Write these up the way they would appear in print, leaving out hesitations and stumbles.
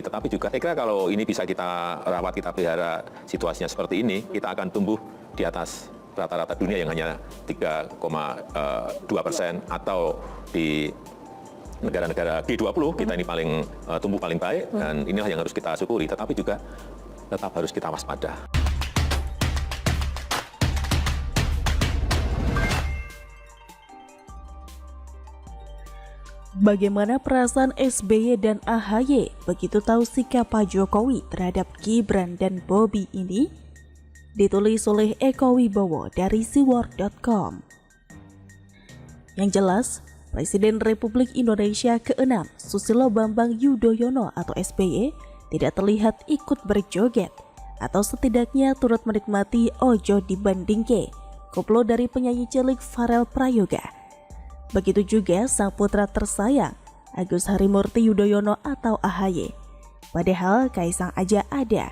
Tetapi juga saya kira kalau ini bisa kita rawat, kita pelihara situasinya seperti ini, kita akan tumbuh di atas rata-rata dunia yang hanya 3,2% atau di negara-negara G20 kita ini tumbuh paling baik, dan inilah yang harus kita syukuri, tetapi juga tetap harus kita waspada. Bagaimana perasaan SBY dan AHY begitu tahu sikap Pak Jokowi terhadap Gibran dan Bobi ini? Ditulis oleh Eko Wibowo dari siwar.com. Yang jelas, Presiden Republik Indonesia ke-6 Susilo Bambang Yudhoyono atau SBY tidak terlihat ikut berjoget atau setidaknya turut menikmati Ojo Dibandingke, koplo dari penyanyi cilik Farel Prayoga. Begitu juga sang putra tersayang Agus Harimurti Yudhoyono atau AHY. Padahal Kaisang aja ada.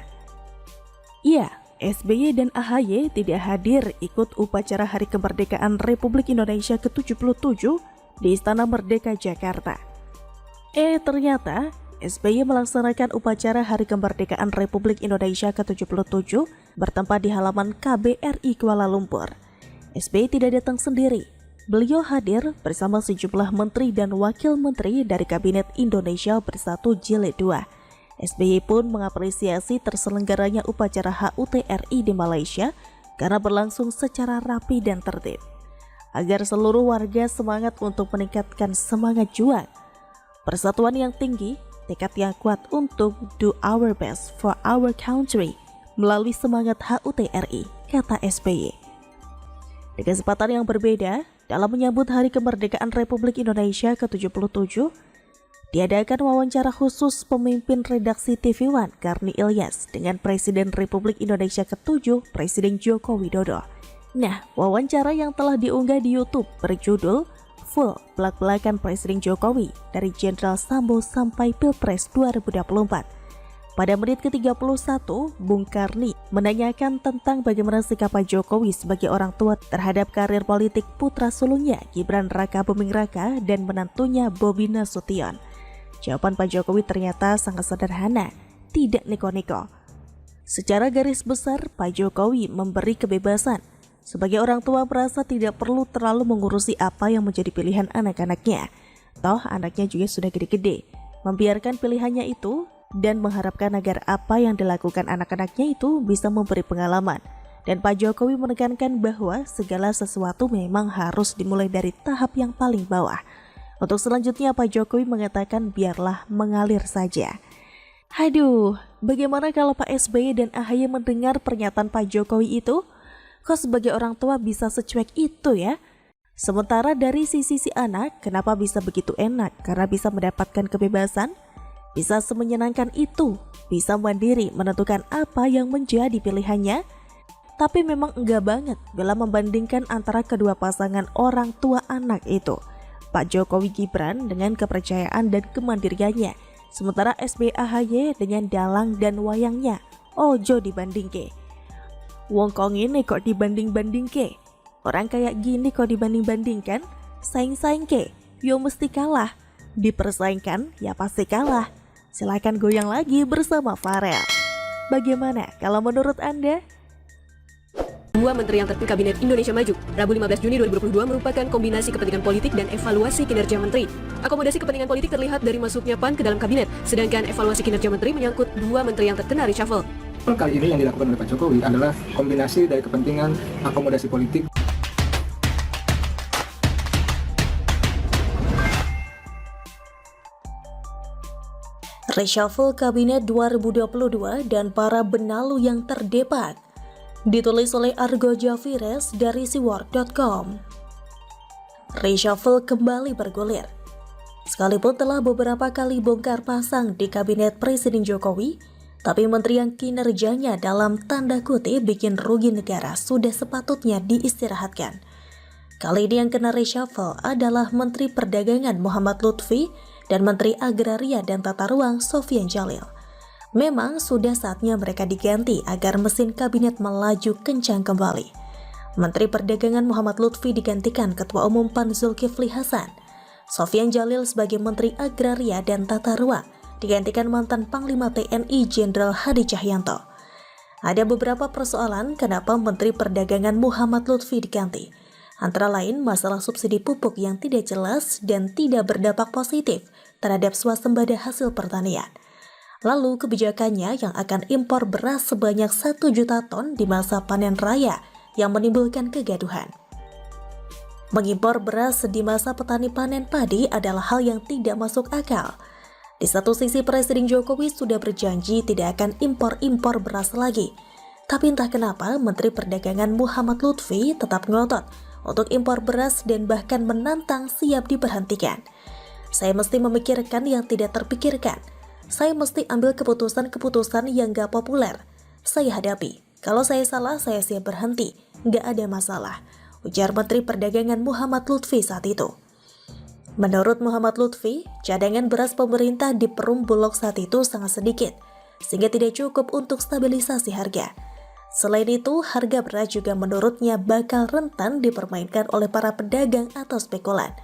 Iya, SBY dan AHY tidak hadir ikut upacara Hari Kemerdekaan Republik Indonesia ke-77 di Istana Merdeka Jakarta. Ternyata SBY melaksanakan upacara Hari Kemerdekaan Republik Indonesia ke-77 bertempat di halaman KBRI Kuala Lumpur. SBY tidak datang sendiri. Beliau hadir bersama sejumlah menteri dan wakil menteri dari Kabinet Indonesia Bersatu Jilid 2. SBY pun mengapresiasi terselenggaranya upacara HUT RI di Malaysia karena berlangsung secara rapi dan tertib. Agar seluruh warga semangat untuk meningkatkan semangat juang, persatuan yang tinggi, tekad yang kuat untuk do our best for our country melalui semangat HUT RI, kata SBY. Di kesempatan yang berbeda, dalam menyambut Hari Kemerdekaan Republik Indonesia ke-77, diadakan wawancara khusus pemimpin redaksi TV One Karni Ilyas dengan Presiden Republik Indonesia ke-7, Presiden Joko Widodo. Nah, wawancara yang telah diunggah di YouTube berjudul Full Belak-Belakan Presiden Jokowi dari Jenderal Sambo sampai Pilpres 2024. Pada menit ke-31, Bung Karni menanyakan tentang bagaimana sikap Pak Jokowi sebagai orang tua terhadap karir politik putra sulungnya Gibran Raka Buming Raka dan menantunya Bobi Nasution. Jawaban Pak Jokowi ternyata sangat sederhana, tidak niko-niko. Secara garis besar, Pak Jokowi memberi kebebasan. Sebagai orang tua merasa tidak perlu terlalu mengurusi apa yang menjadi pilihan anak-anaknya. Toh anaknya juga sudah gede-gede. Membiarkan pilihannya itu dan mengharapkan agar apa yang dilakukan anak-anaknya itu bisa memberi pengalaman. Dan Pak Jokowi menekankan bahwa segala sesuatu memang harus dimulai dari tahap yang paling bawah. Untuk selanjutnya Pak Jokowi mengatakan biarlah mengalir saja. Aduh, bagaimana kalau Pak SBY dan AHY mendengar pernyataan Pak Jokowi itu? Kok sebagai orang tua bisa secuek itu ya? Sementara dari sisi si anak, kenapa bisa begitu enak? Karena bisa mendapatkan kebebasan, bisa semenyenangkan itu, bisa mandiri menentukan apa yang menjadi pilihannya. Tapi memang enggak banget bila membandingkan antara kedua pasangan orang tua anak itu. Pak Jokowi Gibran dengan kepercayaan dan kemandiriannya, sementara SBY AHY dengan dalang dan wayangnya. Ojo dibandingke. Wong kong ini kok dibanding-bandingke? Orang kayak gini kok dibanding-bandingkan? Saing-saing ke? Yo mesti kalah. Dipersaingkan ya pasti kalah. Silakan goyang lagi bersama Farel. Bagaimana kalau menurut Anda? Dua menteri yang terpilih Kabinet Indonesia Maju, Rabu 15 Juni 2022 merupakan kombinasi kepentingan politik dan evaluasi kinerja menteri. Akomodasi kepentingan politik terlihat dari masuknya PAN ke dalam kabinet, sedangkan evaluasi kinerja menteri menyangkut dua menteri yang terkena reshuffle. Kali ini yang dilakukan oleh Pak Jokowi adalah kombinasi dari kepentingan akomodasi politik. Reshuffle Kabinet 2022 dan para benalu yang terdebat. Ditulis oleh Argo Javires dari siwar.com. Reshuffle kembali bergulir. Sekalipun telah beberapa kali bongkar pasang di Kabinet Presiden Jokowi, tapi menteri yang kinerjanya dalam tanda kutip bikin rugi negara sudah sepatutnya diistirahatkan. Kali ini yang kena reshuffle adalah Menteri Perdagangan Muhammad Lutfi dan Menteri Agraria dan Tata Ruang Sofyan Jalil. Memang sudah saatnya mereka diganti agar mesin kabinet melaju kencang kembali. Menteri Perdagangan Muhammad Lutfi digantikan Ketua Umum PAN Zulkifli Hasan. Sofyan Jalil sebagai Menteri Agraria dan Tata Ruang digantikan mantan Panglima TNI Jenderal Hadi Cahyanto. Ada beberapa persoalan kenapa Menteri Perdagangan Muhammad Lutfi diganti. Antara lain masalah subsidi pupuk yang tidak jelas dan tidak berdampak positif terhadap swasembada hasil pertanian. Lalu kebijakannya yang akan impor beras sebanyak 1 juta ton di masa panen raya yang menimbulkan kegaduhan. Mengimpor beras di masa petani panen padi adalah hal yang tidak masuk akal. Di satu sisi Presiden Jokowi sudah berjanji tidak akan impor beras lagi. Tapi entah kenapa Menteri Perdagangan Muhammad Lutfi tetap ngotot untuk impor beras dan bahkan menantang siap diberhentikan. Saya mesti memikirkan yang tidak terpikirkan. Saya mesti ambil keputusan-keputusan yang gak populer. Saya hadapi. Kalau saya salah, saya siap berhenti. Gak ada masalah, ujar Menteri Perdagangan Muhammad Lutfi saat itu. Menurut Muhammad Lutfi, cadangan beras pemerintah di Perum Bulog saat itu sangat sedikit, sehingga tidak cukup untuk stabilisasi harga. Selain itu, harga beras juga menurutnya bakal rentan dipermainkan oleh para pedagang atau spekulan.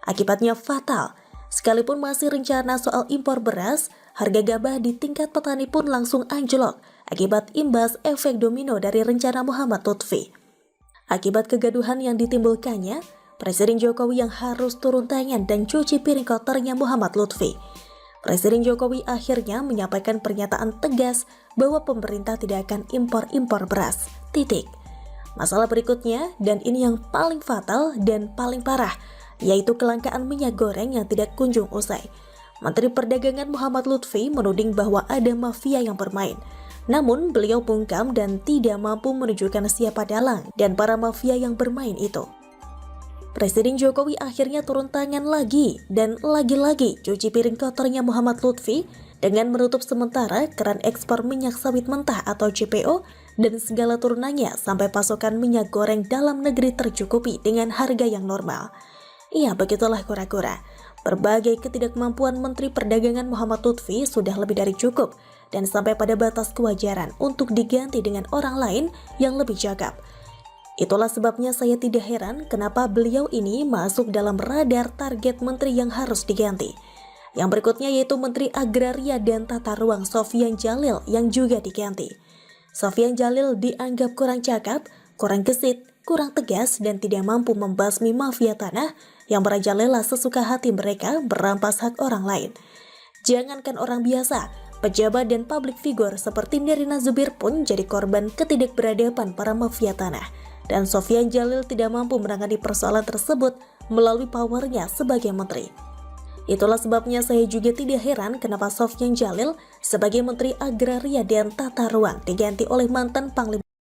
Akibatnya fatal. Sekalipun masih rencana soal impor beras, harga gabah di tingkat petani pun langsung anjlok akibat imbas efek domino dari rencana Muhammad Lutfi. Akibat kegaduhan yang ditimbulkannya, Presiden Jokowi yang harus turun tangan dan cuci piring kotornya Muhammad Lutfi. Presiden Jokowi akhirnya menyampaikan pernyataan tegas bahwa pemerintah tidak akan impor beras. Titik. Masalah berikutnya, dan ini yang paling fatal dan paling parah, yaitu kelangkaan minyak goreng yang tidak kunjung usai. Menteri Perdagangan Muhammad Lutfi menuding bahwa ada mafia yang bermain. Namun beliau bungkam dan tidak mampu menunjukkan siapa dalang dan para mafia yang bermain itu. Presiden Jokowi akhirnya turun tangan lagi dan lagi-lagi cuci piring kotornya Muhammad Lutfi dengan menutup sementara keran ekspor minyak sawit mentah atau CPO dan segala turunannya sampai pasokan minyak goreng dalam negeri tercukupi dengan harga yang normal. Iya, begitulah kura-kura. Berbagai ketidakmampuan Menteri Perdagangan Muhammad Lutfi sudah lebih dari cukup dan sampai pada batas kewajaran untuk diganti dengan orang lain yang lebih cakap. Itulah sebabnya saya tidak heran kenapa beliau ini masuk dalam radar target menteri yang harus diganti. Yang berikutnya yaitu Menteri Agraria dan Tata Ruang Sofyan Djalil yang juga diganti. Sofyan Djalil dianggap kurang cakap, kurang gesit, kurang tegas dan tidak mampu membasmi mafia tanah yang merajalela sesuka hati mereka berampas hak orang lain. Jangankan orang biasa, pejabat dan publik figur seperti Nirina Zubir pun jadi korban ketidakberadaban para mafia tanah. Dan Sofyan Djalil tidak mampu menangani persoalan tersebut melalui powernya sebagai menteri. Itulah sebabnya saya juga tidak heran kenapa Sofyan Djalil sebagai Menteri Agraria dan Tata Ruang diganti oleh mantan Panglima